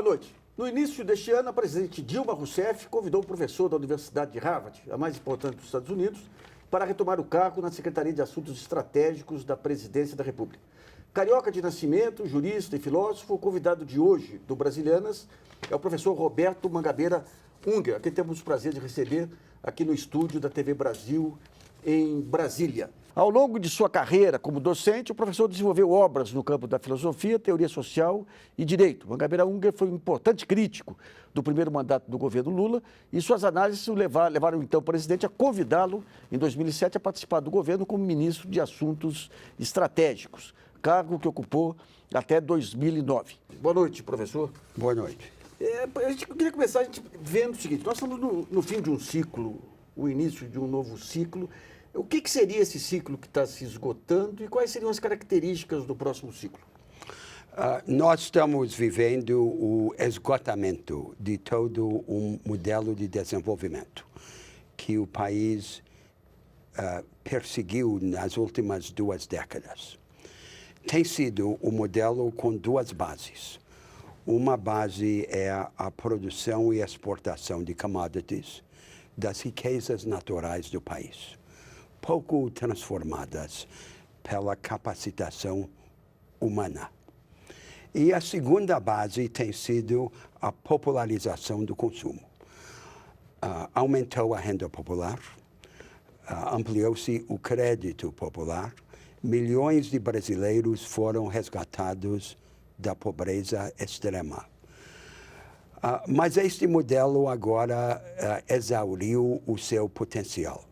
Boa noite. No início deste ano, a presidente Dilma Rousseff convidou o professor da Universidade de Harvard, a mais importante dos Estados Unidos, para retomar o cargo na Secretaria de Assuntos Estratégicos da Presidência da República. Carioca de nascimento, jurista e filósofo, o convidado de hoje do Brasilianas é o professor Roberto Mangabeira Unger, a quem temos o prazer de receber aqui no estúdio da TV Brasil, em Brasília. Ao longo de sua carreira como docente, o professor desenvolveu obras no campo da filosofia, teoria social e direito. Mangabeira Unger foi um importante crítico do primeiro mandato do governo Lula e suas análises levaram então o presidente a convidá-lo, em 2007, a participar do governo como ministro de Assuntos Estratégicos, cargo que ocupou até 2009. Boa noite, professor. Boa noite. Eu queria começar vendo o seguinte: nós estamos no fim de um ciclo, o início de um novo ciclo. O que seria esse ciclo que está se esgotando e quais seriam as características do próximo ciclo? Nós estamos vivendo o esgotamento de todo um modelo de desenvolvimento que o país perseguiu nas últimas 2 décadas. Tem sido um modelo com 2 bases. Uma base é a produção e exportação de commodities das riquezas naturais do país, pouco transformadas pela capacitação humana. E a segunda base tem sido a popularização do consumo. Aumentou a renda popular, ampliou-se o crédito popular, milhões de brasileiros foram resgatados da pobreza extrema. Mas este modelo agora exauriu o seu potencial.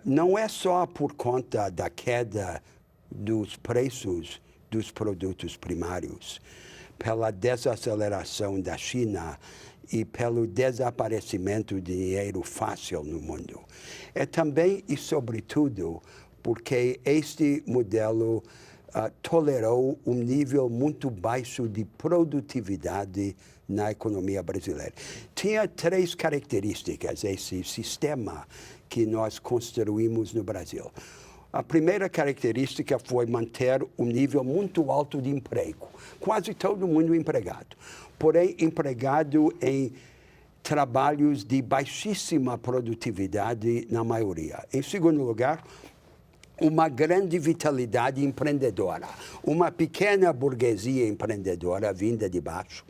Não é só por conta da queda dos preços dos produtos primários, pela desaceleração da China e pelo desaparecimento de dinheiro fácil no mundo. É também e sobretudo porque este modelo tolerou um nível muito baixo de produtividade na economia brasileira. Tinha 3 características esse sistema que nós construímos no Brasil. A primeira característica foi manter um nível muito alto de emprego. Quase todo mundo empregado. Porém, empregado em trabalhos de baixíssima produtividade na maioria. Em segundo lugar, uma grande vitalidade empreendedora. Uma pequena burguesia empreendedora vinda de baixo.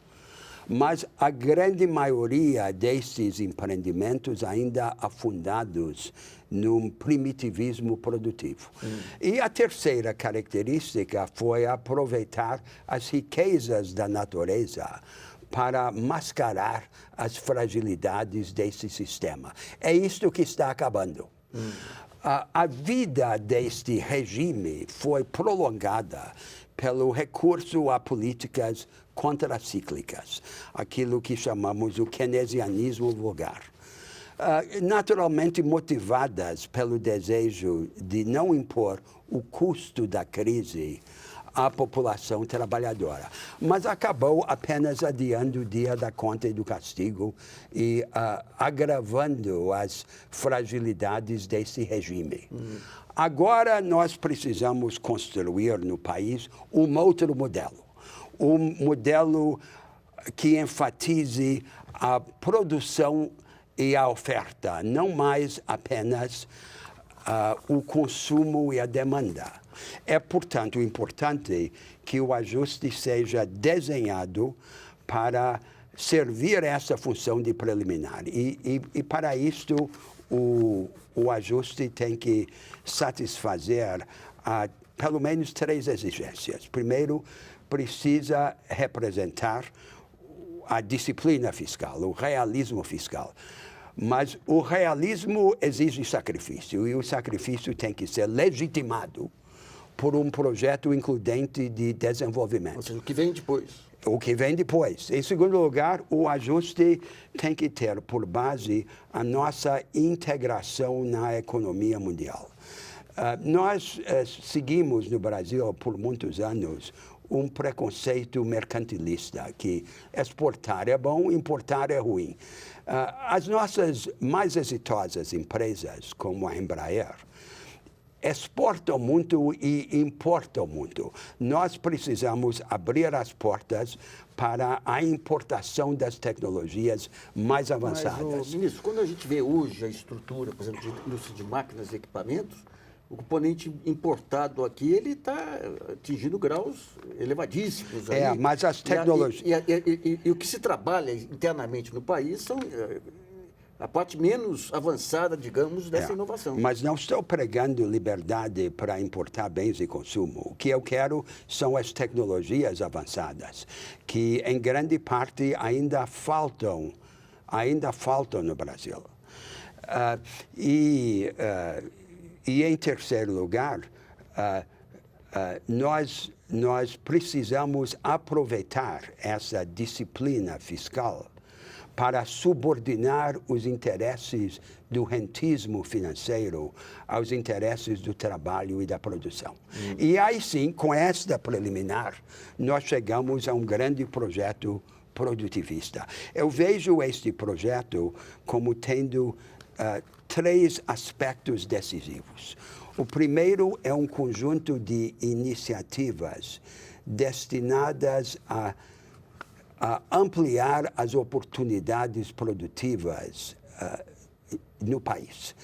Mas a grande maioria destes empreendimentos ainda afundados num primitivismo produtivo. E a terceira característica foi aproveitar as riquezas da natureza para mascarar as fragilidades desse sistema. É isto que está acabando. A vida deste regime foi prolongada pelo recurso a políticas contracíclicas, aquilo que chamamos o keynesianismo vulgar. Naturalmente motivadas pelo desejo de não impor o custo da crise à população trabalhadora. Mas acabou apenas adiando o dia da conta e do castigo e agravando as fragilidades desse regime. Agora nós precisamos construir no país um outro modelo. Um modelo que enfatize a produção e a oferta, não mais apenas o consumo e a demanda. É, portanto, importante que o ajuste seja desenhado para servir essa função de preliminar. E para isto, o ajuste tem que satisfazer pelo menos 3 exigências. Primeiro, precisa representar a disciplina fiscal, o realismo fiscal. Mas o realismo exige sacrifício, e o sacrifício tem que ser legitimado por um projeto includente de desenvolvimento. Ou seja, o que vem depois. O que vem depois. Em segundo lugar, o ajuste tem que ter por base a nossa integração na economia mundial. Nós seguimos no Brasil por muitos anos um preconceito mercantilista, que exportar é bom, importar é ruim. As nossas mais exitosas empresas, como a Embraer, exportam muito e importam muito. Nós precisamos abrir as portas para a importação das tecnologias mais avançadas. Mas, ministro, quando a gente vê hoje a estrutura, por exemplo, de indústria de máquinas e equipamentos, o componente importado aqui, ele está atingindo graus elevadíssimos. Aí. Mas as tecnologias... E o que se trabalha internamente no país são a parte menos avançada, digamos, dessa inovação. Mas não estou pregando liberdade para importar bens de consumo. O que eu quero são as tecnologias avançadas, que em grande parte ainda faltam no Brasil. E em terceiro lugar, nós precisamos aproveitar essa disciplina fiscal para subordinar os interesses do rentismo financeiro aos interesses do trabalho e da produção. E aí sim, com esta preliminar, nós chegamos a um grande projeto produtivista. Eu vejo este projeto como tendo 3 aspectos decisivos. O primeiro é um conjunto de iniciativas destinadas a ampliar as oportunidades produtivas no país.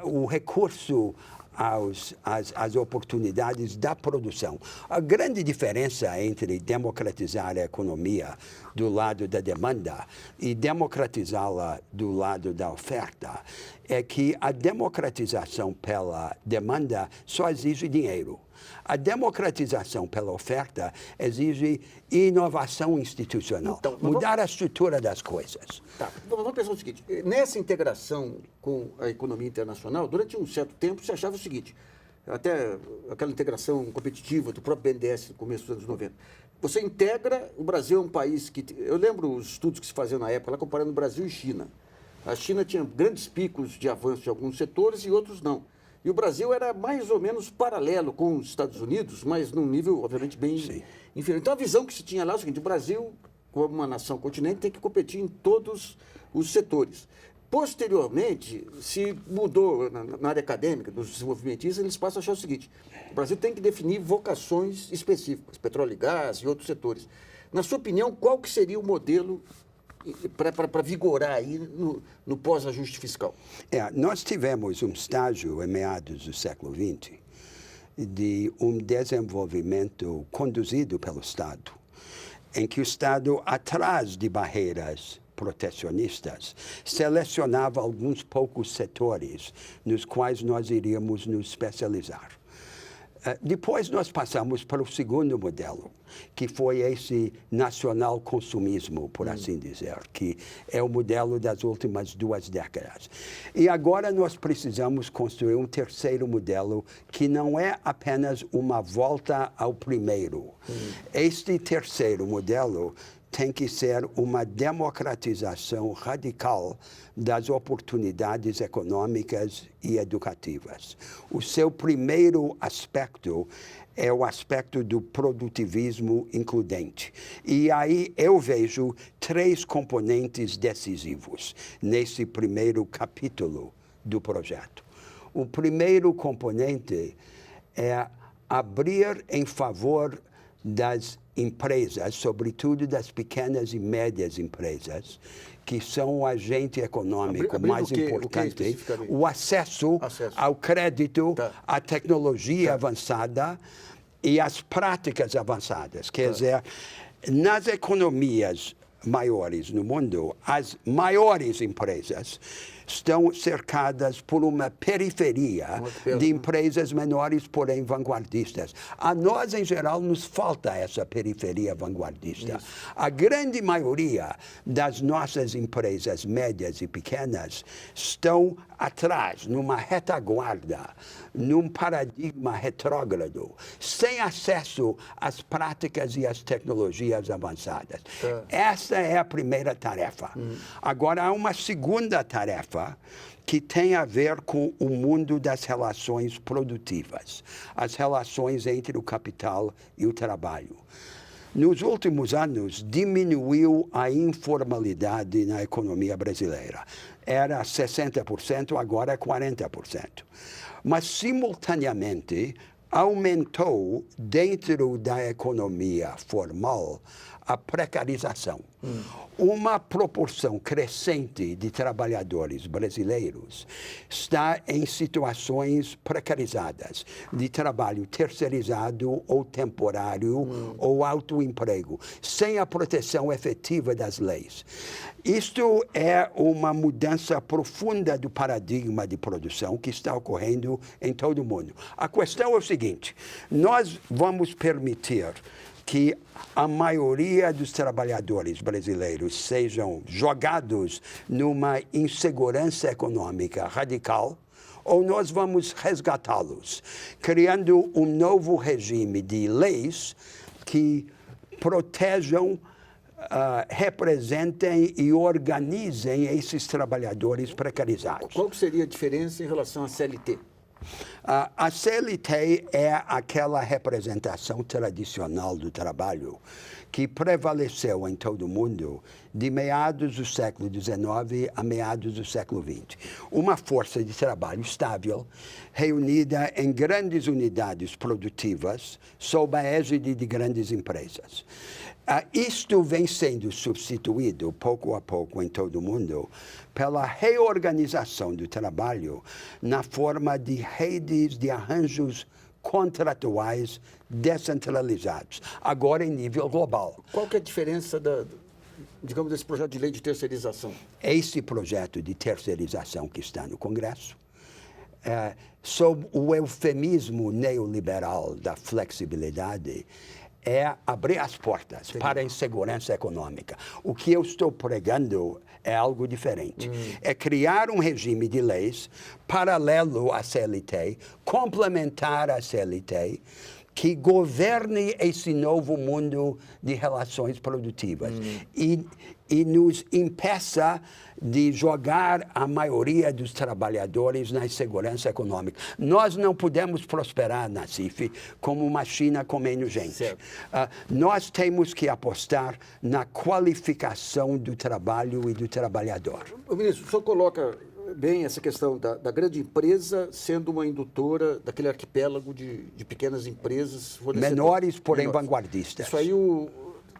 O recurso às oportunidades da produção. A grande diferença entre democratizar a economia do lado da demanda e democratizá-la do lado da oferta é que a democratização pela demanda só exige dinheiro. A democratização pela oferta exige inovação institucional, então, mudar a estrutura das coisas. Tá. Vamos pensar o seguinte, nessa integração com a economia internacional, durante um certo tempo se achava o seguinte, até aquela integração competitiva do próprio BNDES no começo dos anos 90, você integra, o Brasil é um país que, eu lembro os estudos que se faziam na época, lá comparando o Brasil e China. A China tinha grandes picos de avanço em alguns setores e outros não. E o Brasil era mais ou menos paralelo com os Estados Unidos, mas num nível, obviamente, bem inferior. Então, a visão que se tinha lá é o seguinte, o Brasil, como uma nação continente, tem que competir em todos os setores. Posteriormente, se mudou na área acadêmica, dos desenvolvimentistas, eles passam a achar o seguinte, o Brasil tem que definir vocações específicas, petróleo e gás e outros setores. Na sua opinião, qual que seria o modelo para vigorar aí no pós-ajuste fiscal? Nós tivemos um estágio, em meados do século XX, de um desenvolvimento conduzido pelo Estado, em que o Estado, atrás de barreiras protecionistas, selecionava alguns poucos setores nos quais nós iríamos nos especializar. Depois nós passamos para o segundo modelo, que foi esse nacional consumismo, por assim dizer, que é o modelo das últimas 2 décadas. E agora nós precisamos construir um terceiro modelo que não é apenas uma volta ao primeiro. Este terceiro modelo tem que ser uma democratização radical das oportunidades econômicas e educativas. O seu primeiro aspecto é o aspecto do produtivismo includente. E aí eu vejo 3 componentes decisivos nesse primeiro capítulo do projeto. O primeiro componente é abrir em favor das empresas, sobretudo das pequenas e médias empresas, que são o agente econômico mais importante, o acesso ao crédito, à tecnologia avançada e às práticas avançadas. Quer dizer, nas economias maiores no mundo, as maiores empresas estão cercadas por uma periferia de empresas menores, porém vanguardistas. A nós, em geral, nos falta essa periferia vanguardista. Isso. A grande maioria das nossas empresas médias e pequenas estão atrás, numa retaguarda, num paradigma retrógrado, sem acesso às práticas e às tecnologias avançadas. Essa é a primeira tarefa. Agora, há uma segunda tarefa que tem a ver com o mundo das relações produtivas, as relações entre o capital e o trabalho. nos últimos anos, diminuiu a informalidade na economia brasileira. Era 60%, agora é 40%. Mas, simultaneamente, aumentou, dentro da economia formal, a precarização. Uma proporção crescente de trabalhadores brasileiros está em situações precarizadas, de trabalho terceirizado ou temporário ou autoemprego, sem a proteção efetiva das leis. Isto é uma mudança profunda do paradigma de produção que está ocorrendo em todo o mundo. A questão é o seguinte: nós vamos permitir que a maioria dos trabalhadores brasileiros sejam jogados numa insegurança econômica radical, ou nós vamos resgatá-los, criando um novo regime de leis que protejam, representem e organizem esses trabalhadores precarizados. Qual seria a diferença em relação à CLT? A CLT é aquela representação tradicional do trabalho que prevaleceu em todo o mundo de meados do século XIX a meados do século XX. Uma força de trabalho estável, reunida em grandes unidades produtivas, sob a égide de grandes empresas. Isto vem sendo substituído, pouco a pouco, em todo o mundo, pela reorganização do trabalho na forma de redes de arranjos contratuais descentralizados, agora em nível global. Qual que é a diferença, digamos, desse projeto de lei de terceirização? Esse projeto de terceirização que está no Congresso, sob o eufemismo neoliberal da flexibilidade, é abrir as portas para a insegurança econômica. O que eu estou pregando é algo diferente. É criar um regime de leis paralelo à CLT, complementar à CLT, que governe esse novo mundo de relações produtivas e nos impeça de jogar a maioria dos trabalhadores na insegurança econômica. Nós não podemos prosperar na CIF como uma China comendo gente. Nós temos que apostar na qualificação do trabalho e do trabalhador. Ministro, o senhor coloca bem essa questão da grande empresa sendo uma indutora daquele arquipélago de pequenas empresas. Menores, porém vanguardistas. Isso aí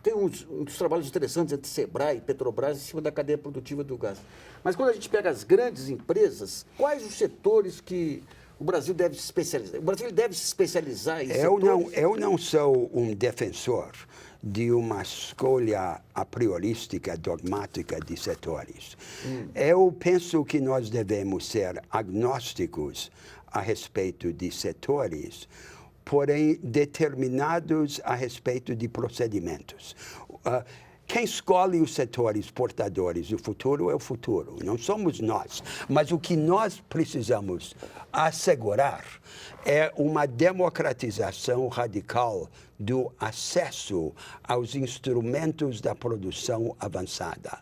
tem um dos trabalhos interessantes entre Sebrae e Petrobras em cima da cadeia produtiva do gás. Mas quando a gente pega as grandes empresas, quais os setores que o Brasil deve se especializar? O Brasil deve se especializar em setores? Eu não sou um defensor de uma escolha a priorística, dogmática de setores. Eu penso que nós devemos ser agnósticos a respeito de setores, porém determinados a respeito de procedimentos. Quem escolhe os setores portadores do futuro é o futuro, não somos nós. Mas o que nós precisamos assegurar é uma democratização radical do acesso aos instrumentos da produção avançada.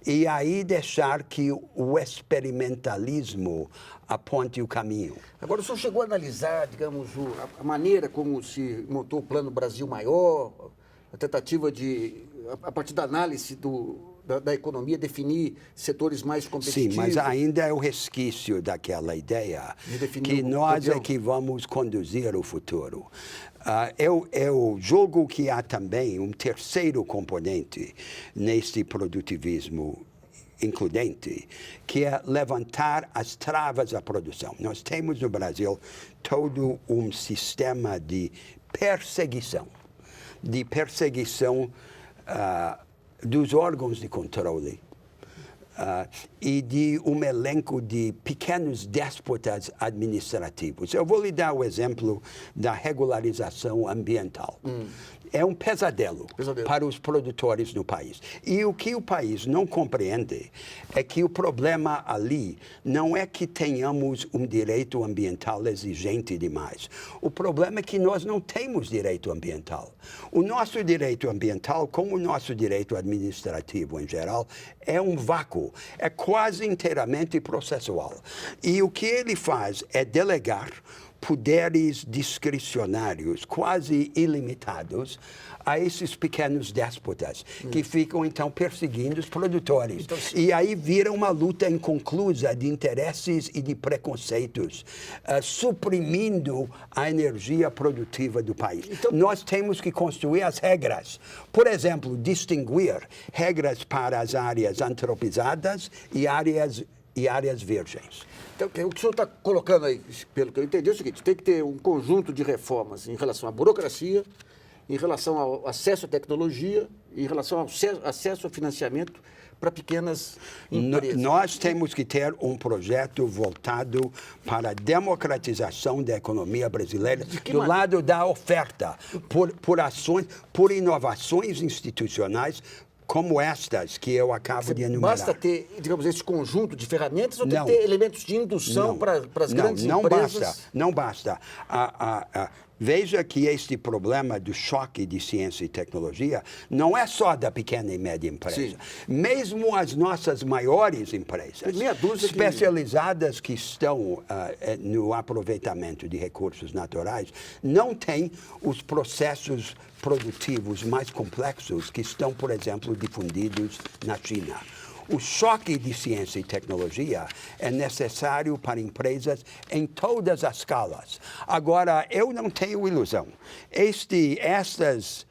E aí deixar que o experimentalismo aponte o caminho. Agora, o senhor chegou a analisar, digamos, a maneira como se montou o Plano Brasil Maior, a tentativa de, a partir da análise da economia, definir setores mais competitivos? Sim, mas ainda é o resquício daquela ideia que nós é que vamos conduzir o futuro. Eu julgo que há também um terceiro componente neste produtivismo includente, que é levantar as travas à produção. Nós temos no Brasil todo um sistema de perseguição dos órgãos de controle e de um elenco de pequenos déspotas administrativos. Eu vou lhe dar o exemplo da regularização ambiental. É um pesadelo para os produtores no país. E o que o país não compreende é que o problema ali não é que tenhamos um direito ambiental exigente demais. O problema é que nós não temos direito ambiental. O nosso direito ambiental, como o nosso direito administrativo em geral, é um vácuo. É quase inteiramente processual. E o que ele faz é delegar poderes discricionários quase ilimitados a esses pequenos déspotas que ficam, então, perseguindo os produtores. Então, e aí vira uma luta inconclusa de interesses e de preconceitos, suprimindo a energia produtiva do país. Então, nós temos que construir as regras. Por exemplo, distinguir regras para as áreas antropizadas e áreas virgens. Então, o que o senhor está colocando aí, pelo que eu entendi, é o seguinte: tem que ter um conjunto de reformas em relação à burocracia, em relação ao acesso à tecnologia, em relação ao acesso ao financiamento para pequenas empresas. Nós temos que ter um projeto voltado para a democratização da economia brasileira do lado da oferta, por ações, por inovações institucionais como estas que eu acabo de enumerar. Basta ter, digamos, esse conjunto de ferramentas ou tem que ter elementos de indução para as grandes empresas? Não basta. Veja que este problema do choque de ciência e tecnologia não é só da pequena e média empresa. Sim. Mesmo as nossas maiores empresas, especializadas que estão no aproveitamento de recursos naturais, não têm os processos produtivos mais complexos que estão, por exemplo, difundidos na China. O choque de ciência e tecnologia é necessário para empresas em todas as escalas. Agora, eu não tenho ilusão. Estas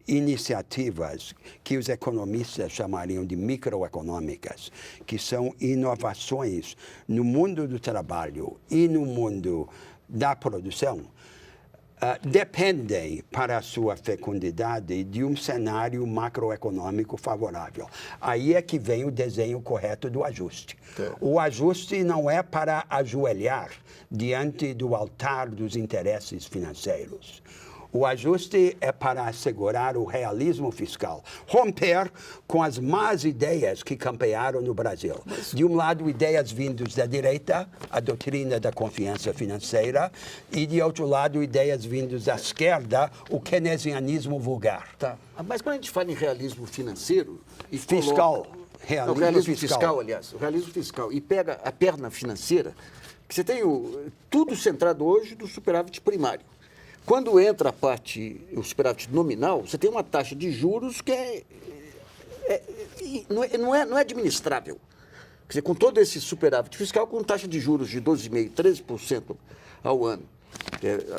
iniciativas que os economistas chamariam de microeconômicas, que são inovações no mundo do trabalho e no mundo da produção, dependem, para a sua fecundidade, de um cenário macroeconômico favorável. Aí é que vem o desenho correto do ajuste. O ajuste não é para ajoelhar diante do altar dos interesses financeiros. O ajuste é para assegurar o realismo fiscal, romper com as más ideias que campearam no Brasil. De um lado, ideias vindas da direita, a doutrina da confiança financeira, e de outro lado, ideias vindas da esquerda, o keynesianismo vulgar. Tá. Mas quando a gente fala em realismo financeiro... E fiscal. Realismo fiscal, aliás. O realismo fiscal. E pega a perna financeira, que você tem tudo centrado hoje no superávit primário. Quando entra a parte, o superávit nominal, você tem uma taxa de juros que não é administrável. Quer dizer, com todo esse superávit fiscal, com taxa de juros de 12,5%, 13% ao ano,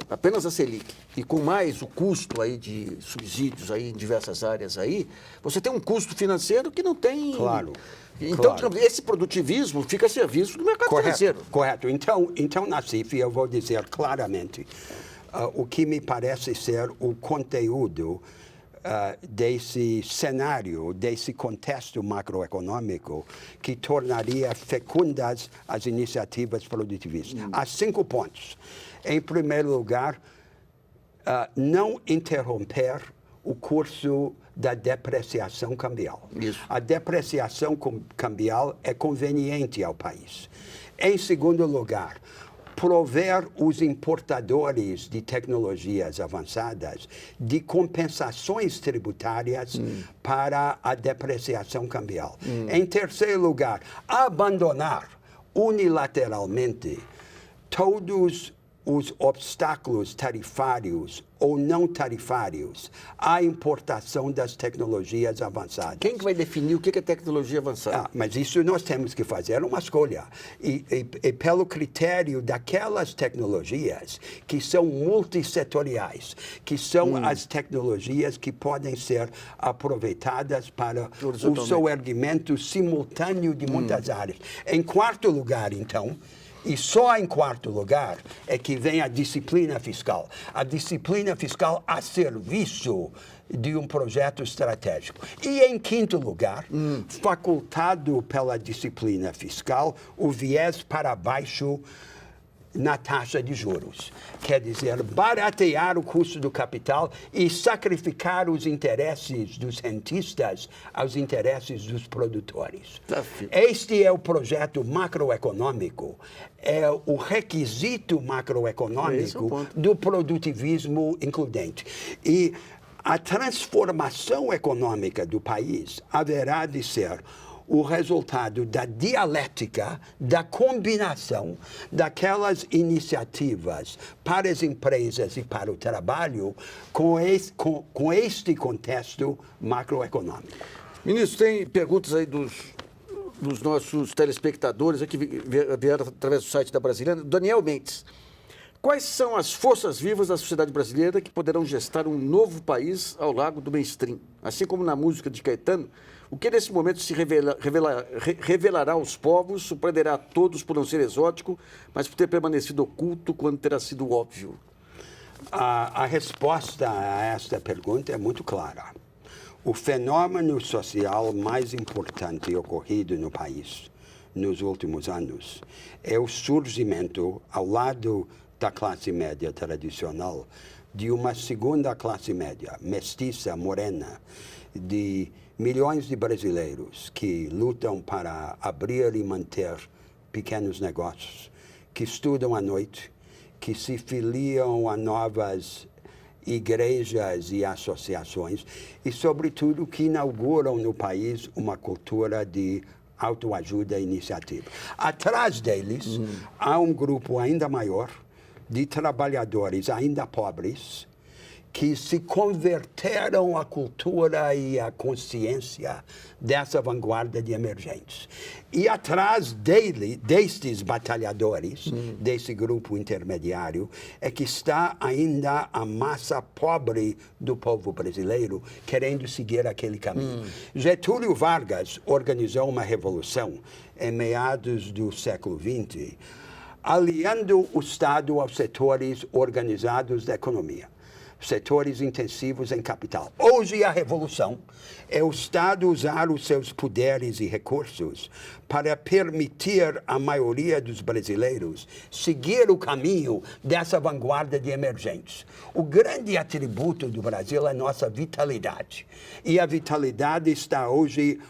apenas a Selic, e com mais o custo aí de subsídios aí em diversas áreas aí, você tem um custo financeiro que não tem... Claro. Então, digamos, esse produtivismo fica a serviço do mercado financeiro. Correto. Então, Nassif, eu vou dizer claramente... o que me parece ser o conteúdo desse cenário, desse contexto macroeconômico que tornaria fecundas as iniciativas produtivistas. Há 5 pontos. Em primeiro lugar, não interromper o curso da depreciação cambial. Isso. A depreciação cambial é conveniente ao país. Em segundo lugar, prover os importadores de tecnologias avançadas de compensações tributárias para a depreciação cambial. Em terceiro lugar, abandonar unilateralmente todos os obstáculos tarifários ou não tarifários à importação das tecnologias avançadas. Quem que vai definir o que é tecnologia avançada? Mas isso nós temos que fazer uma escolha. E pelo critério daquelas tecnologias que são multissetoriais, que são as tecnologias que podem ser aproveitadas para o soerguimento simultâneo de muitas áreas. Em quarto lugar, então, e só em quarto lugar é que vem a disciplina fiscal. A disciplina fiscal a serviço de um projeto estratégico. E em quinto lugar, facultado pela disciplina fiscal, o viés para baixo na taxa de juros. Quer dizer, baratear o custo do capital e sacrificar os interesses dos rentistas aos interesses dos produtores. Este é o projeto macroeconômico, é o requisito macroeconômico do produtivismo includente. E a transformação econômica do país haverá de ser o resultado da dialética, da combinação daquelas iniciativas para as empresas e para o trabalho com este contexto macroeconômico. Ministro, tem perguntas aí dos nossos telespectadores aqui vieram através do site da Brasiliana. Daniel Mendes. Quais são as forças vivas da sociedade brasileira que poderão gestar um novo país ao lado do mainstream? Assim como na música de Caetano, o que nesse momento se revelará aos povos, surpreenderá a todos por não ser exótico, mas por ter permanecido oculto quando terá sido óbvio? A resposta a esta pergunta é muito clara. O fenômeno social mais importante ocorrido no país nos últimos anos é o surgimento, ao lado da classe média tradicional, de uma segunda classe média, mestiça, morena, de milhões de brasileiros que lutam para abrir e manter pequenos negócios, que estudam à noite, que se filiam a novas igrejas e associações e, sobretudo, que inauguram no país uma cultura de autoajuda e iniciativa. Atrás deles, há um grupo ainda maior de trabalhadores ainda pobres que se converteram à cultura e à consciência dessa vanguarda de emergentes. E atrás destes batalhadores, desse grupo intermediário, é que está ainda a massa pobre do povo brasileiro querendo seguir aquele caminho. Getúlio Vargas organizou uma revolução em meados do século XX, aliando o Estado aos setores organizados da economia, setores intensivos em capital. Hoje a revolução é o Estado usar os seus poderes e recursos para permitir à maioria dos brasileiros seguir o caminho dessa vanguarda de emergentes. O grande atributo do Brasil é a nossa vitalidade. E a vitalidade está hoje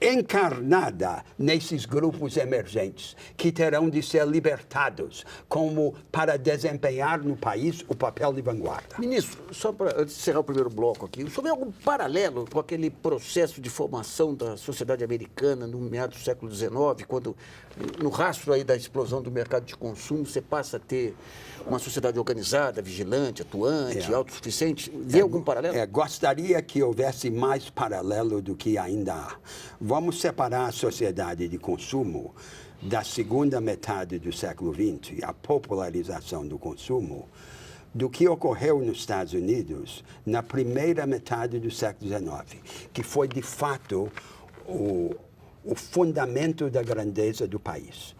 encarnada nesses grupos emergentes, que terão de ser libertados como para desempenhar no país o papel de vanguarda. Ministro, só para encerrar o primeiro bloco aqui, o senhor vê algum paralelo com aquele processo de formação da sociedade americana no meados do século XIX, quando, no rastro aí da explosão do mercado de consumo, você passa a ter uma sociedade organizada, vigilante, atuante, autossuficiente? Vê algum paralelo? Gostaria que houvesse mais paralelo do que ainda há. Vamos separar a sociedade de consumo da segunda metade do século XX, a popularização do consumo, do que ocorreu nos Estados Unidos na primeira metade do século XIX, que foi, de fato, o fundamento da grandeza do país.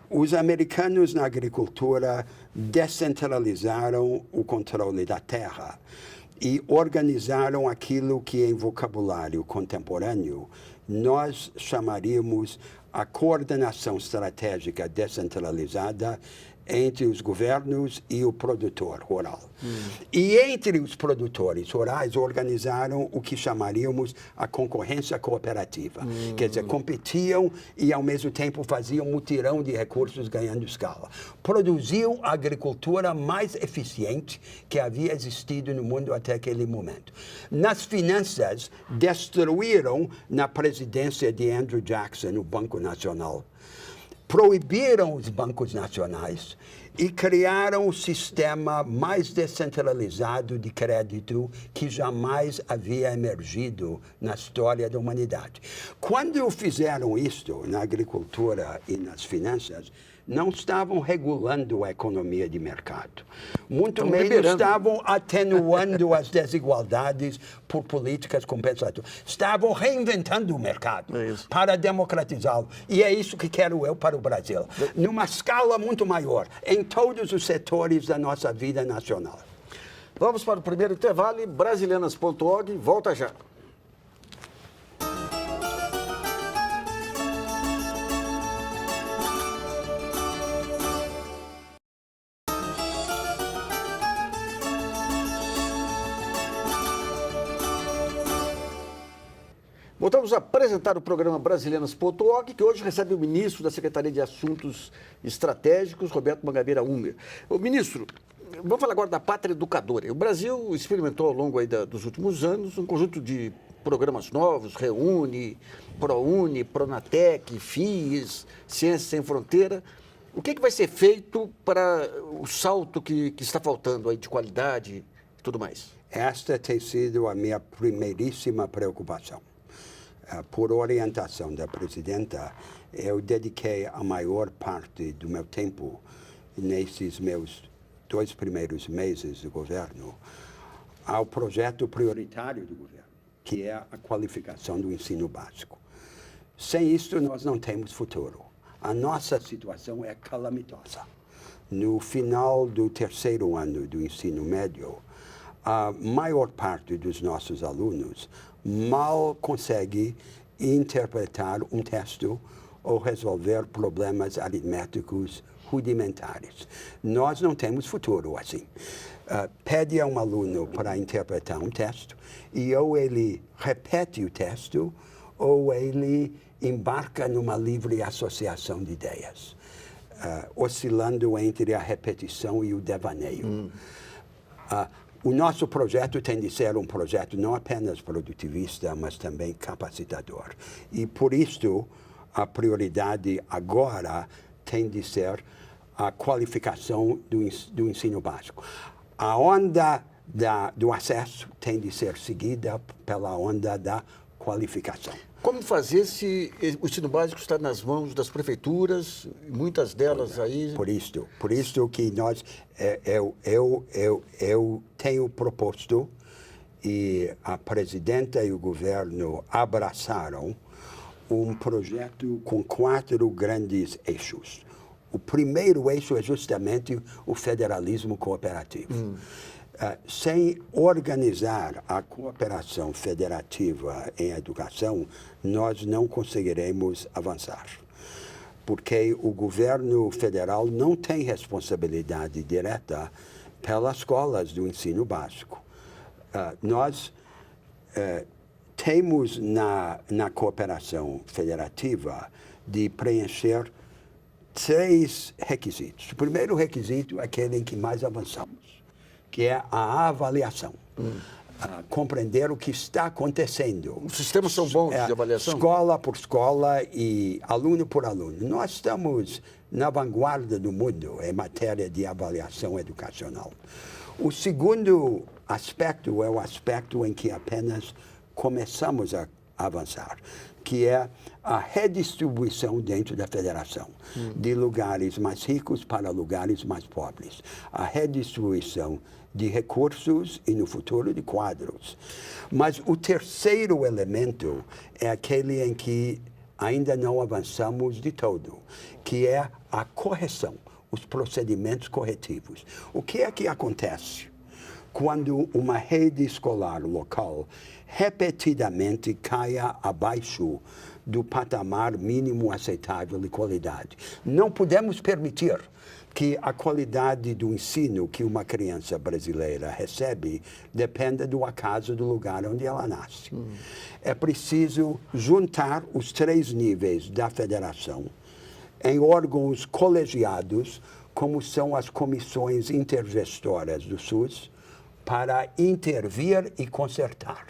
Os americanos na agricultura descentralizaram o controle da terra e organizaram aquilo que, em vocabulário contemporâneo, nós chamaríamos a coordenação estratégica descentralizada entre os governos e o produtor rural. E entre os produtores rurais organizaram o que chamaríamos a concorrência cooperativa. Quer dizer, competiam e ao mesmo tempo faziam mutirão de recursos ganhando escala. Produziu a agricultura mais eficiente que havia existido no mundo até aquele momento. Nas finanças, destruíram na presidência de Andrew Jackson o Banco Nacional. Proibiram os bancos nacionais e criaram o sistema mais descentralizado de crédito que jamais havia emergido na história da humanidade. Quando fizeram isto na agricultura e nas finanças, não estavam regulando a economia de mercado. Muito menos estavam atenuando as desigualdades por políticas compensatórias. Estavam reinventando o mercado para democratizá-lo. E é isso que quero eu para o Brasil. Numa escala muito maior, em todos os setores da nossa vida nacional. Vamos para o primeiro intervalo. Brasilianas.org, volta já. Voltamos a apresentar o programa Brasilianas.org, que hoje recebe o ministro da Secretaria de Assuntos Estratégicos, Roberto Mangabeira Humber. O ministro, vamos falar agora da pátria educadora. O Brasil experimentou ao longo aí dos últimos anos um conjunto de programas novos, Reúne, ProUni, Pronatec, FIES, Ciência Sem Fronteira. O que vai ser feito para o salto que está faltando aí de qualidade e tudo mais? Esta tem sido a minha primeiríssima preocupação. Por orientação da presidenta, eu dediquei a maior parte do meu tempo nesses meus 2 primeiros meses de governo ao projeto prioritário do governo, que é a qualificação do ensino básico. Sem isso, nós não temos futuro. A nossa situação é calamitosa. No final do 3º ano do ensino médio, a maior parte dos nossos alunos mal consegue interpretar um texto ou resolver problemas aritméticos rudimentares. Nós não temos futuro assim. Pede a um aluno para interpretar um texto e ou ele repete o texto ou ele embarca numa livre associação de ideias, oscilando entre a repetição e o devaneio. O nosso projeto tem de ser um projeto não apenas produtivista, mas também capacitador. E por isso, a prioridade agora tem de ser a qualificação do ensino básico. A onda do acesso tem de ser seguida pela onda da qualificação. Como fazer se o ensino básico está nas mãos das prefeituras, muitas delas aí... Por isso que nós, eu tenho proposto e a presidenta e o governo abraçaram um projeto com 4 grandes eixos. O primeiro eixo é justamente o federalismo cooperativo. Sem organizar a cooperação federativa em educação, nós não conseguiremos avançar. Porque o governo federal não tem responsabilidade direta pelas escolas do ensino básico. Nós temos na cooperação federativa de preencher 3 requisitos. O primeiro requisito é aquele em que mais avançamos, que é a avaliação. Compreender o que está acontecendo. Os sistemas são bons de avaliação? Escola por escola e aluno por aluno. Nós estamos na vanguarda do mundo em matéria de avaliação educacional. O segundo aspecto é o aspecto em que apenas começamos a avançar, que é a redistribuição dentro da federação, de lugares mais ricos para lugares mais pobres. A redistribuição de recursos e, no futuro, de quadros. Mas o terceiro elemento é aquele em que ainda não avançamos de todo, que é a correção, os procedimentos corretivos. O que é que acontece quando uma rede escolar local repetidamente caia abaixo do patamar mínimo aceitável de qualidade? Não podemos permitir que a qualidade do ensino que uma criança brasileira recebe dependa do acaso do lugar onde ela nasce. É preciso juntar os 3 níveis da federação em órgãos colegiados, como são as comissões intergestoras do SUS, para intervir e consertar.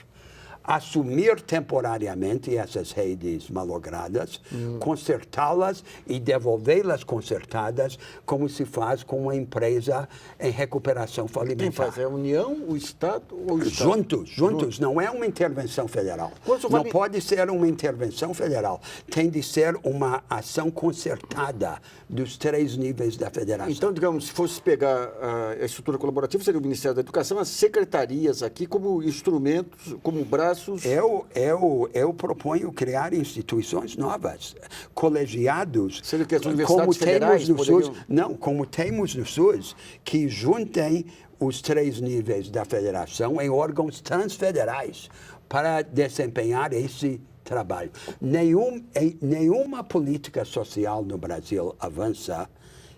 Assumir temporariamente essas redes malogradas, consertá-las e devolvê-las consertadas, como se faz com uma empresa em recuperação falimentar. Quem faz? É a União, o Estado ou o Estado? Juntos. Não é uma intervenção federal. Não pode ser uma intervenção federal. Tem de ser uma ação concertada dos 3 níveis da federação. Então, digamos, se fosse pegar a estrutura colaborativa, seria o Ministério da Educação, as secretarias aqui como instrumentos, como braços. Eu proponho criar instituições novas, colegiados, sendo que as universidades federais temos no SUS, não, como temos no SUS, que juntem os 3 níveis da federação em órgãos transfederais para desempenhar esse trabalho. Nenhuma política social no Brasil avança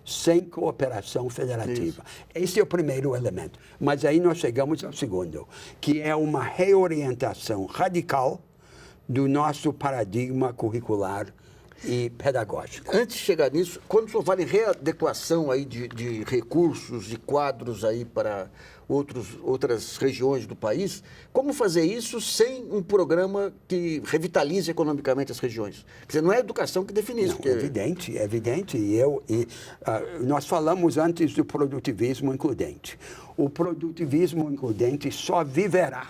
sem cooperação federativa. Esse é o primeiro elemento. Mas aí nós chegamos ao segundo, que é uma reorientação radical do nosso paradigma curricular e pedagógica. Antes de chegar nisso, quando o senhor fala em readequação aí de recursos, de quadros aí para outras regiões do país, como fazer isso sem um programa que revitalize economicamente as regiões? Quer dizer, não é a educação que define isso. Não, evidente, evidente. Nós falamos antes do produtivismo includente. O produtivismo includente só viverá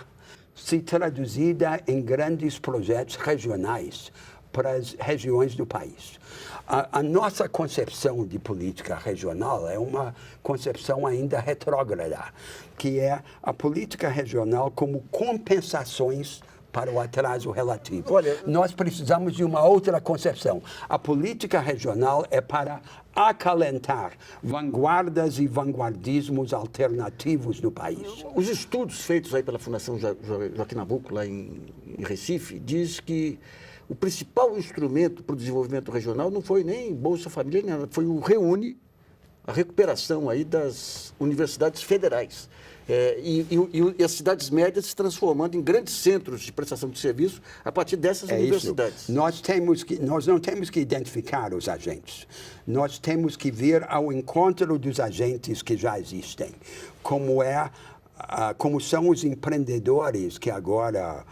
se traduzida em grandes projetos regionais para as regiões do país. A nossa concepção de política regional é uma concepção ainda retrógrada, que é a política regional como compensações para o atraso relativo. Olha, nós precisamos de uma outra concepção. A política regional é para acalentar vanguardas e vanguardismos alternativos no país. Os estudos feitos aí pela Fundação Joaquim Nabuco, lá em Recife, diz que o principal instrumento para o desenvolvimento regional não foi nem Bolsa Família, nem nada, foi o REUNE, a recuperação aí das universidades federais. E as cidades médias se transformando em grandes centros de prestação de serviço a partir dessas universidades. Isso. Nós não temos que identificar os agentes. Nós temos que vir ao encontro dos agentes que já existem, como são os empreendedores que agora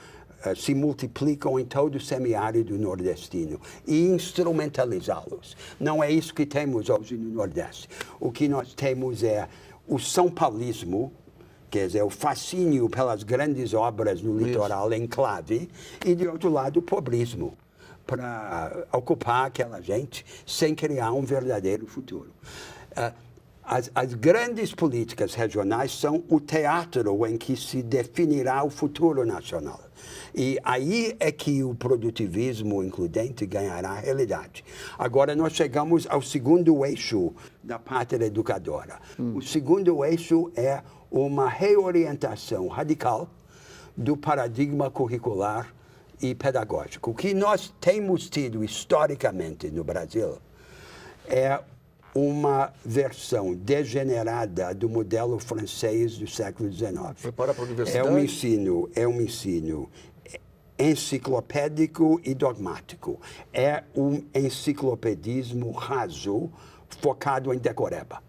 se multiplicam em todo o semiárido nordestino e instrumentalizá-los. Não é isso que temos hoje no Nordeste. O que nós temos é o São Paulismo, quer dizer, o fascínio pelas grandes obras no litoral enclave, e, de outro lado, o pobrismo, para ocupar aquela gente sem criar um verdadeiro futuro. As grandes políticas regionais são o teatro em que se definirá o futuro nacional. E aí é que o produtivismo includente ganhará realidade. Agora nós chegamos ao segundo eixo da pátria educadora. O segundo eixo é uma reorientação radical do paradigma curricular e pedagógico. O que nós temos tido historicamente no Brasil é uma versão degenerada do modelo francês do século XIX. Prepara para a universidade? É um ensino enciclopédico e dogmático. É um enciclopedismo raso, focado em decoreba.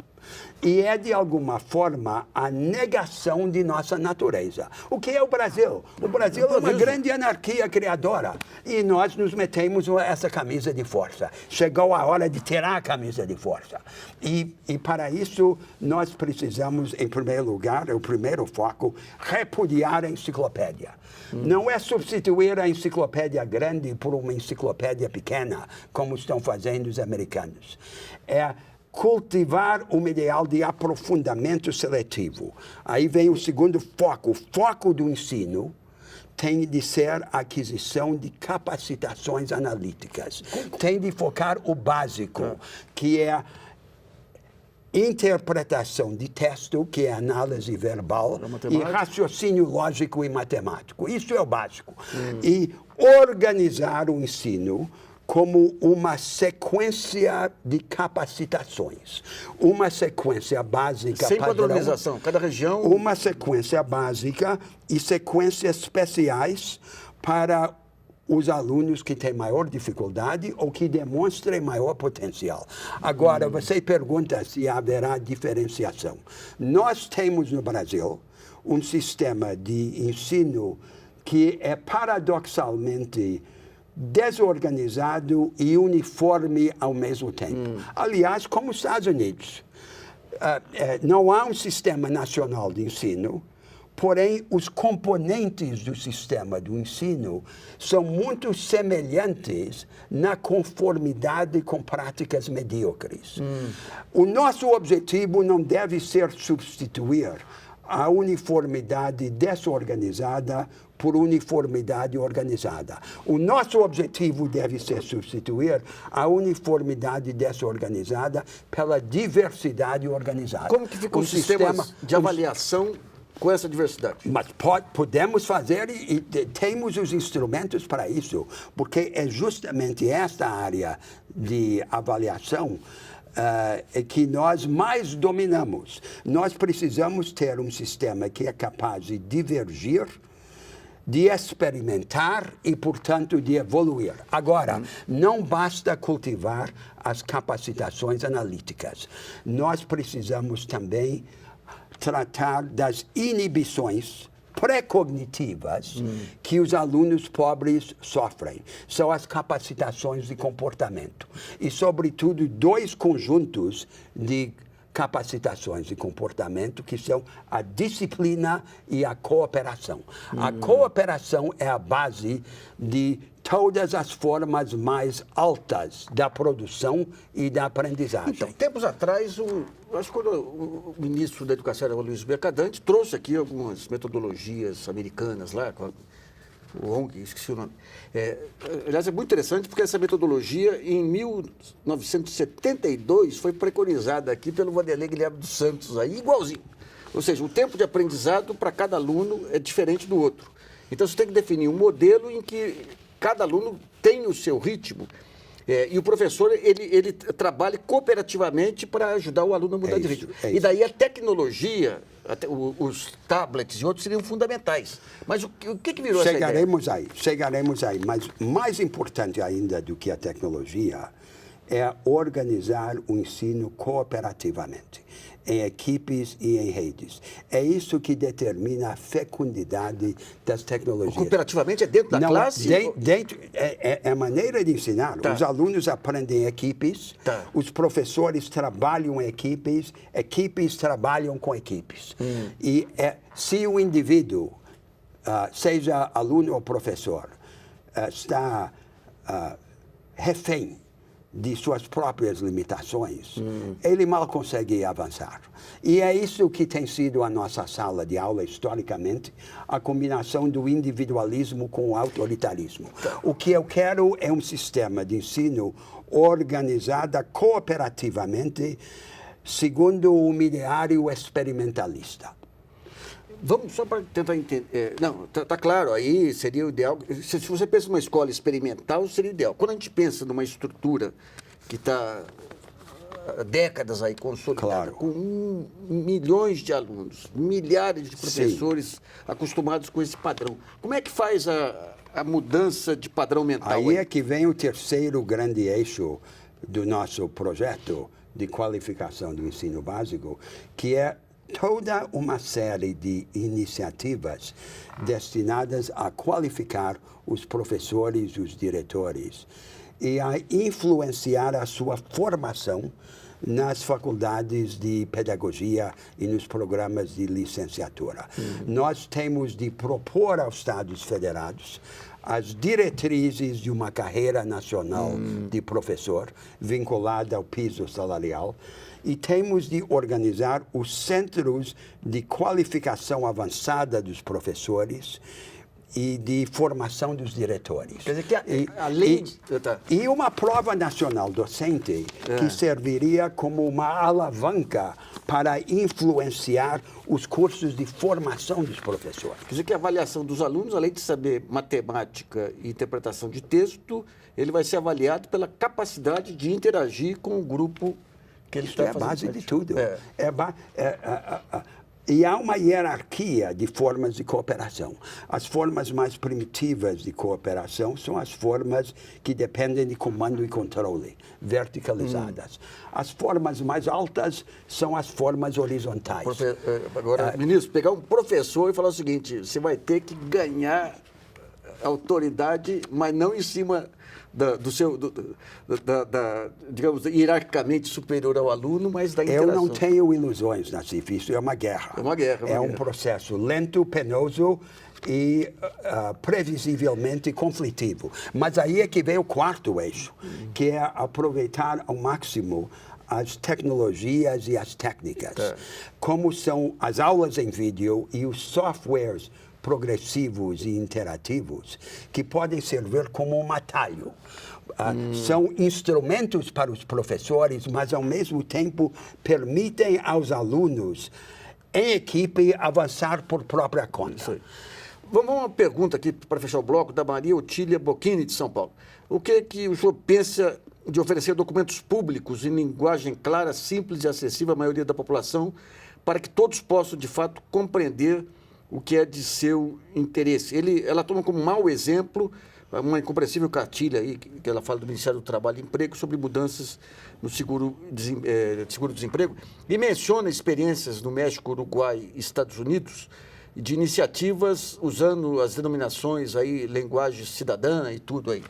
E é, de alguma forma, a negação de nossa natureza. O que é o Brasil? O Brasil é uma grande anarquia criadora. E nós nos metemos essa camisa de força. Chegou a hora de tirar a camisa de força. E para isso, nós precisamos, em primeiro lugar, o primeiro foco, repudiar a enciclopédia. Não é substituir a enciclopédia grande por uma enciclopédia pequena, como estão fazendo os americanos. É cultivar um ideal de aprofundamento seletivo. Aí vem o segundo foco. O foco do ensino tem de ser a aquisição de capacitações analíticas. Tem de focar o básico, que é interpretação de texto, que é análise verbal, e raciocínio lógico e matemático. Isso é o básico. E organizar o ensino como uma sequência de capacitações. Uma sequência básica sem padrão, padronização, cada região... Uma sequência básica e sequências especiais para os alunos que têm maior dificuldade ou que demonstrem maior potencial. Agora, você pergunta se haverá diferenciação. Nós temos no Brasil um sistema de ensino que é paradoxalmente desorganizado e uniforme ao mesmo tempo. Aliás, como os Estados Unidos. Não há um sistema nacional de ensino, porém, os componentes do sistema do ensino são muito semelhantes na conformidade com práticas medíocres. O nosso objetivo não deve ser substituir a uniformidade desorganizada por uniformidade organizada. O nosso objetivo deve ser substituir a uniformidade desorganizada pela diversidade organizada. Como que fica o sistema de avaliação com essa diversidade? Mas podemos fazer e temos os instrumentos para isso, porque é justamente esta área de avaliação que nós mais dominamos. Nós precisamos ter um sistema que é capaz de divergir de experimentar e, portanto, de evoluir. Agora, não basta cultivar as capacitações analíticas. Nós precisamos também tratar das inibições pré-cognitivas que os alunos pobres sofrem. São as capacitações de comportamento. E, sobretudo, dois conjuntos de capacitações de comportamento, que são a disciplina e a cooperação. A cooperação é a base de todas as formas mais altas da produção e da aprendizagem. Então, tempos atrás, acho que quando o ministro da Educação era o Luiz Mercadante, trouxe aqui algumas metodologias americanas lá, o ONG, esqueci o nome. Aliás, é muito interessante porque essa metodologia, em 1972, foi preconizada aqui pelo Vanderlei Guilherme dos Santos, aí, igualzinho. Ou seja, o tempo de aprendizado para cada aluno é diferente do outro. Então, você tem que definir um modelo em que cada aluno tem o seu ritmo. E o professor, ele trabalha cooperativamente para ajudar o aluno a mudar de ritmo. E daí a tecnologia, os tablets e outros seriam fundamentais. Mas o que virou essa ideia? Chegaremos aí. Mas mais importante ainda do que a tecnologia é organizar o ensino cooperativamente, em equipes e em redes. É isso que determina a fecundidade das tecnologias. Cooperativamente é dentro da classe? É a maneira de ensinar. Tá. Os alunos aprendem em equipes, tá. Os professores trabalham em equipes, equipes trabalham com equipes. E se o indivíduo, seja aluno ou professor, está refém de suas próprias limitações, ele mal consegue avançar. E é isso que tem sido a nossa sala de aula, historicamente, a combinação do individualismo com o autoritarismo. O que eu quero é um sistema de ensino organizado cooperativamente, segundo o ideário experimentalista. Vamos só para tentar entender. Não, tá claro, aí seria o ideal. Se você pensa numa escola experimental, seria o ideal. Quando a gente pensa numa estrutura que está há décadas aí consolidada, com milhões de alunos, milhares de professores acostumados com esse padrão, como é que faz a mudança de padrão mental? Aí é que vem o terceiro grande eixo do nosso projeto de qualificação do ensino básico, que é toda uma série de iniciativas destinadas a qualificar os professores e os diretores e a influenciar a sua formação nas faculdades de pedagogia e nos programas de licenciatura. Nós temos de propor aos Estados Federados as diretrizes de uma carreira nacional de professor vinculada ao piso salarial, e temos de organizar os centros de qualificação avançada dos professores e de formação dos diretores. Quer dizer que além e uma prova nacional docente que serviria como uma alavanca para influenciar os cursos de formação dos professores. Quer dizer que a avaliação dos alunos, além de saber matemática e interpretação de texto, ele vai ser avaliado pela capacidade de interagir com o grupo que ele está fazendo. É a base de tudo. E há uma hierarquia de formas de cooperação. As formas mais primitivas de cooperação são as formas que dependem de comando e controle, verticalizadas. As formas mais altas são as formas horizontais. Agora, ministro, pegar um professor e falar o seguinte: você vai ter que ganhar autoridade, mas não em cima digamos, hierarquicamente superior ao aluno, mas da interação. Eu não tenho ilusões, Nassif, isso é uma guerra. É uma guerra. É um processo lento, penoso e previsivelmente conflitivo. Mas aí é que vem o quarto eixo, que é aproveitar ao máximo as tecnologias e as técnicas, como são as aulas em vídeo e os softwares progressivos e interativos, que podem servir como um atalho. São instrumentos para os professores, mas, ao mesmo tempo, permitem aos alunos, em equipe, avançar por própria conta. Vamos a uma pergunta aqui, para fechar o bloco, da Maria Otília Bocchini, de São Paulo. O que o senhor pensa de oferecer documentos públicos em linguagem clara, simples e acessível à maioria da população, para que todos possam, de fato, compreender o que é de seu interesse. Ela toma como mau exemplo uma incompreensível cartilha aí, que ela fala do Ministério do Trabalho e Emprego sobre mudanças no seguro-desemprego, e menciona experiências no México, Uruguai e Estados Unidos de iniciativas usando as denominações aí, linguagem cidadã e tudo aí.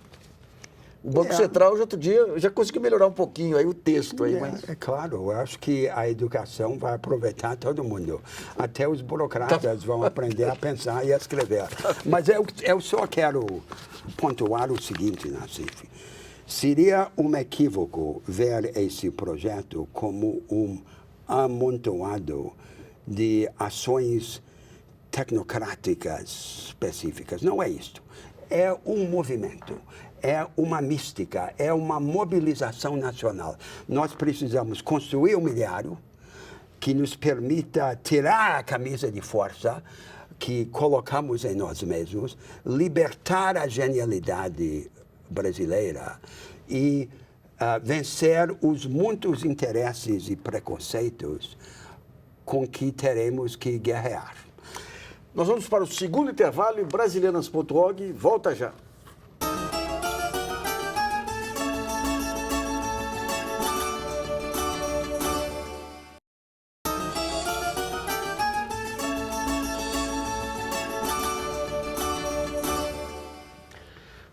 O Banco Central, outro dia, já conseguiu melhorar um pouquinho aí o texto aí, mas... É claro, eu acho que a educação vai aproveitar todo mundo. Até os burocratas vão aprender a pensar e a escrever. Mas eu só quero pontuar o seguinte, Nassif. Seria um equívoco ver esse projeto como um amontoado de ações tecnocráticas específicas. Não é isto. É um movimento. É uma mística, é uma mobilização nacional. Nós precisamos construir um ideário que nos permita tirar a camisa de força que colocamos em nós mesmos, libertar a genialidade brasileira e vencer os muitos interesses e preconceitos com que teremos que guerrear. Nós vamos para o segundo intervalo e Brasilianas.org volta já.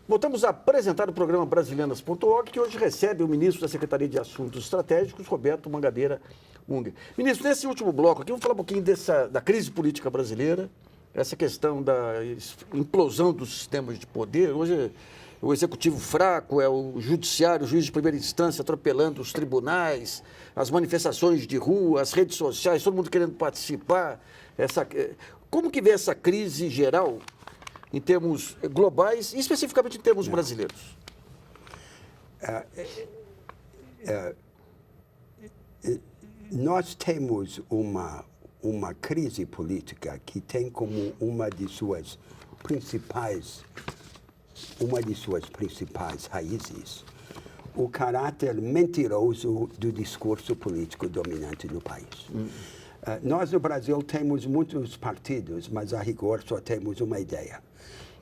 Voltamos a apresentar o programa Brasilianas.org, que hoje recebe o ministro da Secretaria de Assuntos Estratégicos, Roberto Mangabeira Unger. Ministro, nesse último bloco aqui, vamos falar um pouquinho da crise política brasileira, essa questão da implosão dos sistemas de poder. Hoje, o executivo fraco, é o judiciário, o juiz de primeira instância atropelando os tribunais, as manifestações de rua, as redes sociais, todo mundo querendo participar. Como que vê essa crise geral em termos globais e especificamente em termos brasileiros? Nós temos uma crise política que tem como uma de suas principais raízes o caráter mentiroso do discurso político dominante no país. Nós no Brasil temos muitos partidos, mas a rigor só temos uma ideia,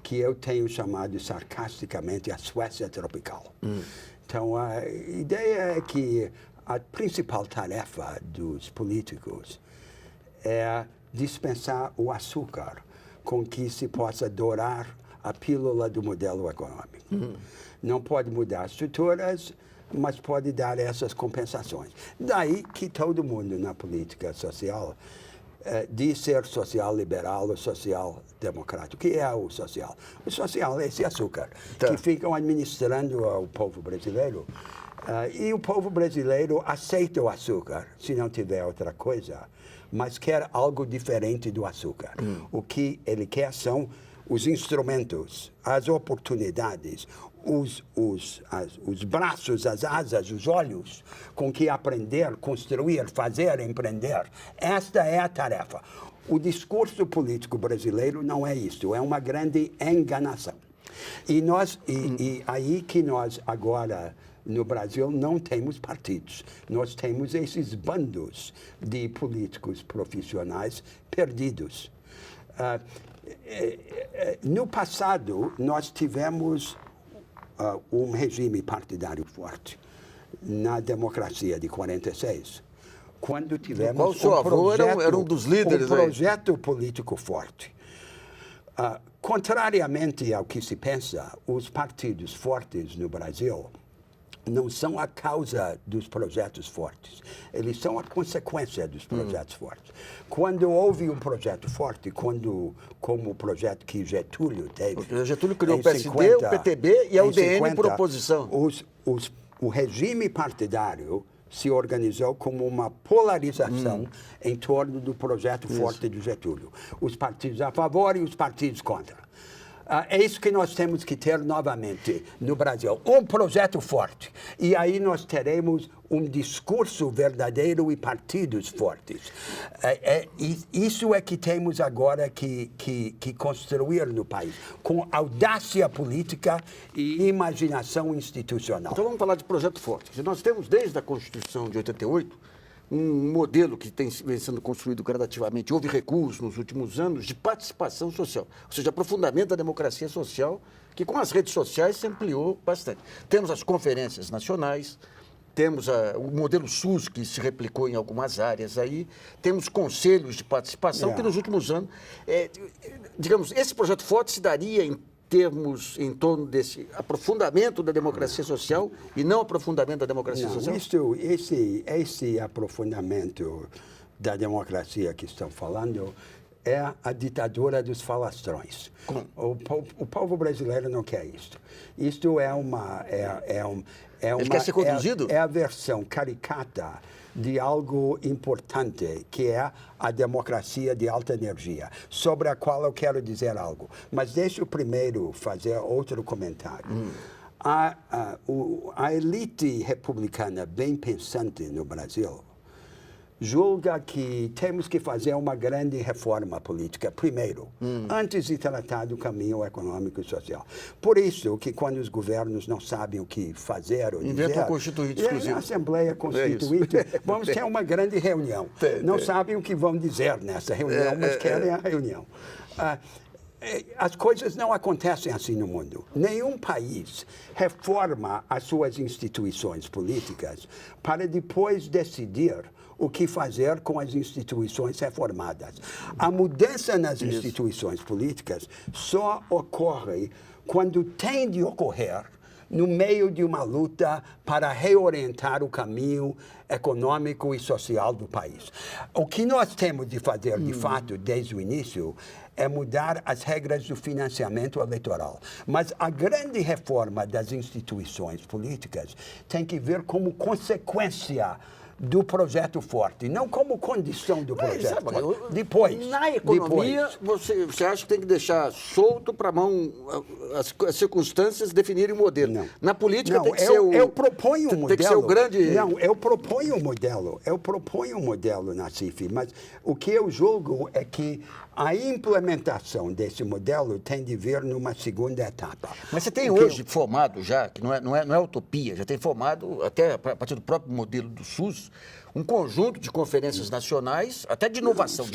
que eu tenho chamado sarcasticamente a Suécia tropical. Então, a ideia é que a principal tarefa dos políticos é dispensar o açúcar com que se possa dourar a pílula do modelo econômico. Não pode mudar as estruturas, mas pode dar essas compensações. Daí que todo mundo na política social diz ser social-liberal ou social-democrático. O que é o social? O social é esse açúcar que ficam administrando ao povo brasileiro. E o povo brasileiro aceita o açúcar, se não tiver outra coisa, mas quer algo diferente do açúcar. O que ele quer são os instrumentos, as oportunidades, os braços, as asas, os olhos com que aprender, construir, fazer, empreender. Esta é a tarefa. O discurso político brasileiro não é isso, é uma grande enganação. E aí que nós agora no Brasil não temos partidos. Nós temos esses bandos de políticos profissionais perdidos. No passado, nós tivemos um regime partidário forte na democracia de 46. Quando tivemos qual seu avô era um dos líderes, projeto político forte. Contrariamente ao que se pensa, os partidos fortes no Brasil não são a causa dos projetos fortes. Eles são a consequência dos projetos fortes. Quando houve um projeto forte, como o projeto que Getúlio teve... Porque Getúlio criou o PSD, o PTB e a UDN por oposição. O regime partidário se organizou como uma polarização em torno do projeto forte de Getúlio. Os partidos a favor e os partidos contra. É isso que nós temos que ter novamente no Brasil, um projeto forte. E aí nós teremos um discurso verdadeiro e partidos fortes. Isso é que temos agora que construir no país, com audácia política e imaginação institucional. Então vamos falar de projeto forte. Nós temos, desde a Constituição de 88, um modelo que vem sendo construído gradativamente, houve recuos nos últimos anos, de participação social, ou seja, aprofundamento da democracia social, que com as redes sociais se ampliou bastante. Temos as conferências nacionais, temos o modelo SUS, que se replicou em algumas áreas aí, temos conselhos de participação, que nos últimos anos, digamos, esse projeto forte se daria em torno desse aprofundamento da democracia social e não aprofundamento da democracia social? Esse aprofundamento da democracia que estão falando é a ditadura dos falastrões. O povo brasileiro não quer isto. Isto é uma... Ele quer ser conduzido? É a versão caricata de algo importante, que é a democracia de alta energia, sobre a qual eu quero dizer algo. Mas deixa eu primeiro fazer outro comentário. A elite republicana bem pensante no Brasil julga que temos que fazer uma grande reforma política primeiro, antes de tratar do caminho econômico e social. Por isso que quando os governos não sabem o que fazer ou inventam um constituinte exclusivo. Na Assembleia Constituinte, vamos ter uma grande reunião. Não sabem o que vão dizer nessa reunião, mas querem a reunião. As coisas não acontecem assim no mundo. Nenhum país reforma as suas instituições políticas para depois decidir o que fazer com as instituições reformadas. A mudança nas instituições políticas só ocorre quando tem de ocorrer no meio de uma luta para reorientar o caminho econômico e social do país. O que nós temos de fazer, de fato, desde o início, é mudar as regras do financiamento eleitoral. Mas a grande reforma das instituições políticas tem que vir como consequência do projeto forte, não como condição do projeto forte. Depois. Na economia, você acha que tem que deixar solto para a mão as circunstâncias definirem o modelo. Não. Na política não, tem que ser o... Eu proponho um modelo. Tem que ser o grande... Não, eu proponho um modelo. Eu proponho um modelo na CIF, mas o que eu julgo é que a implementação desse modelo tem de vir numa segunda etapa. Mas você tem hoje formado já, que não é utopia, já tem formado, até a partir do próprio modelo do SUS, um conjunto de conferências nacionais, até de inovação,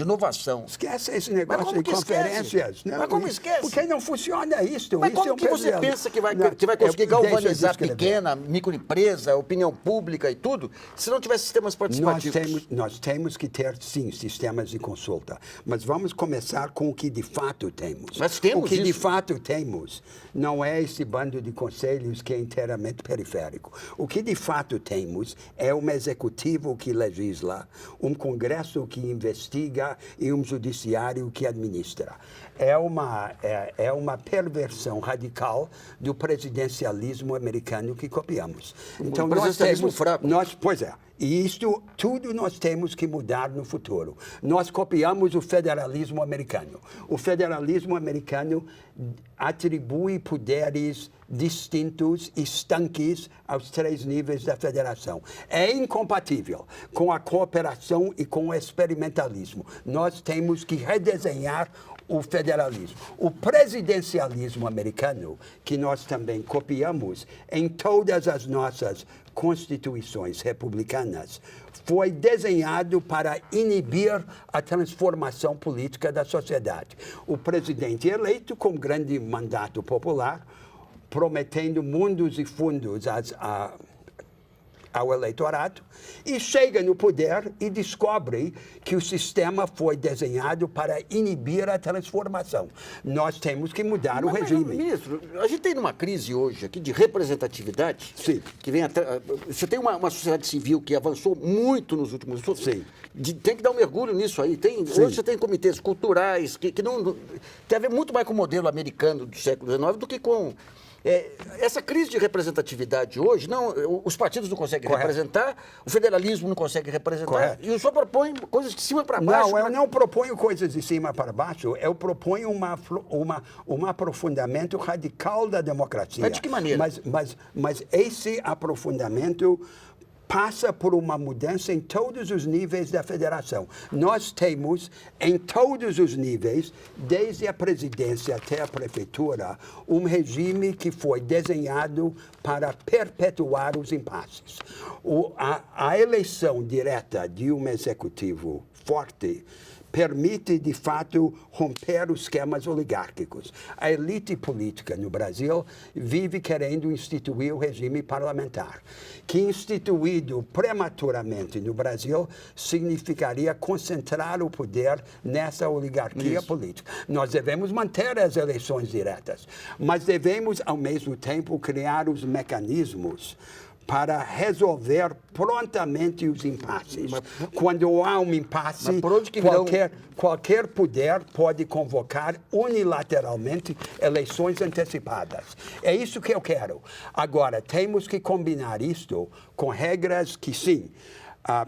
Esquece esse negócio de conferências. Mas como esquece? Porque não funciona isso. Mas como que você pensa que vai conseguir galvanizar pequena, microempresa, opinião pública e tudo, se não tiver sistemas participativos? Nós temos que ter, sim, sistemas de consulta. Mas vamos começar com o que de fato temos. Mas temos o que isso. de fato temos não é esse bando de conselhos que é inteiramente periférico. O que de fato temos é um executivo que legisla, um Congresso que investiga e um judiciário que administra. É uma perversão radical do presidencialismo americano que copiamos. Então, nós temos fraco. Pois é. E isto tudo nós temos que mudar no futuro. Nós copiamos o federalismo americano. O federalismo americano atribui poderes distintos, estanques, aos 3 níveis da federação. É incompatível com a cooperação e com o experimentalismo. Nós temos que redesenhar o federalismo. O presidencialismo americano, que nós também copiamos em todas as nossas constituições republicanas, foi desenhado para inibir a transformação política da sociedade. O presidente eleito com grande mandato popular, prometendo mundos e fundos ao eleitorado, e chega no poder e descobre que o sistema foi desenhado para inibir a transformação. Nós temos que mudar o regime. Mas, ministro, a gente tem uma crise hoje aqui de representatividade. Sim. Que vem até, você tem uma sociedade civil que avançou muito nos últimos anos. Sim. Tem que dar um mergulho nisso aí. Hoje você tem comitês culturais que não tem a ver muito mais com o modelo americano do século XIX do que com... essa crise de representatividade hoje, os partidos não conseguem representar, o federalismo não consegue representar, e o senhor propõe coisas de cima para baixo. Não, eu não proponho coisas de cima para baixo, eu proponho um aprofundamento radical da democracia. Mas de que maneira? Mas esse aprofundamento passa por uma mudança em todos os níveis da federação. Nós temos, em todos os níveis, desde a presidência até a prefeitura, um regime que foi desenhado para perpetuar os impasses. A eleição direta de um executivo forte permite, de fato, romper os esquemas oligárquicos. A elite política no Brasil vive querendo instituir o regime parlamentar, que, instituído prematuramente no Brasil, significaria concentrar o poder nessa oligarquia política. Nós devemos manter as eleições diretas, mas devemos, ao mesmo tempo, criar os mecanismos para resolver prontamente os impasses. Quando há um impasse, qualquer poder pode convocar unilateralmente eleições antecipadas. É isso que eu quero. Agora, temos que combinar isto com regras que, sim,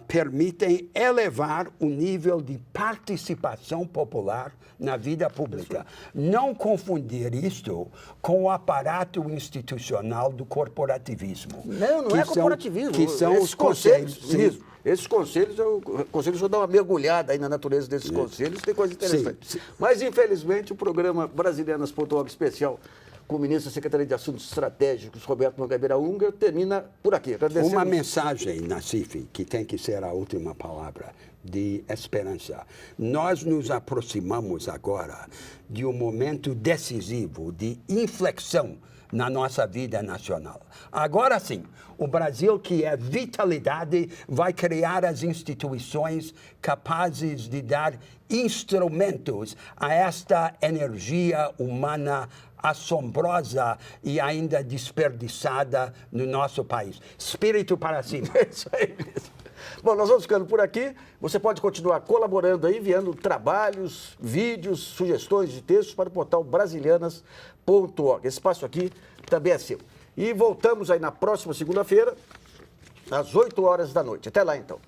permitem elevar o nível de participação popular na vida pública. Não confundir isto com o aparato institucional do corporativismo. Não é corporativismo. Que são os conselhos. Esses conselhos, o conselho só dá uma mergulhada aí na natureza desses conselhos, tem coisa interessante. Sim. Mas, infelizmente, o programa Brasilianas.org especial com o ministro da Secretaria de Assuntos Estratégicos, Roberto Mangabeira Unger, termina por aqui. Uma mensagem, Nassif, que tem que ser a última palavra, de esperança. Nós nos aproximamos agora de um momento decisivo de inflexão na nossa vida nacional. Agora sim, o Brasil, que é vitalidade, vai criar as instituições capazes de dar instrumentos a esta energia humana assombrosa e ainda desperdiçada no nosso país. Espírito para cima. É isso aí mesmo. Bom, nós vamos ficando por aqui. Você pode continuar colaborando aí, enviando trabalhos, vídeos, sugestões de textos para o portal brasilianas.org. Esse espaço aqui também é seu. E voltamos aí na próxima segunda-feira, às 8 horas da noite. Até lá, então.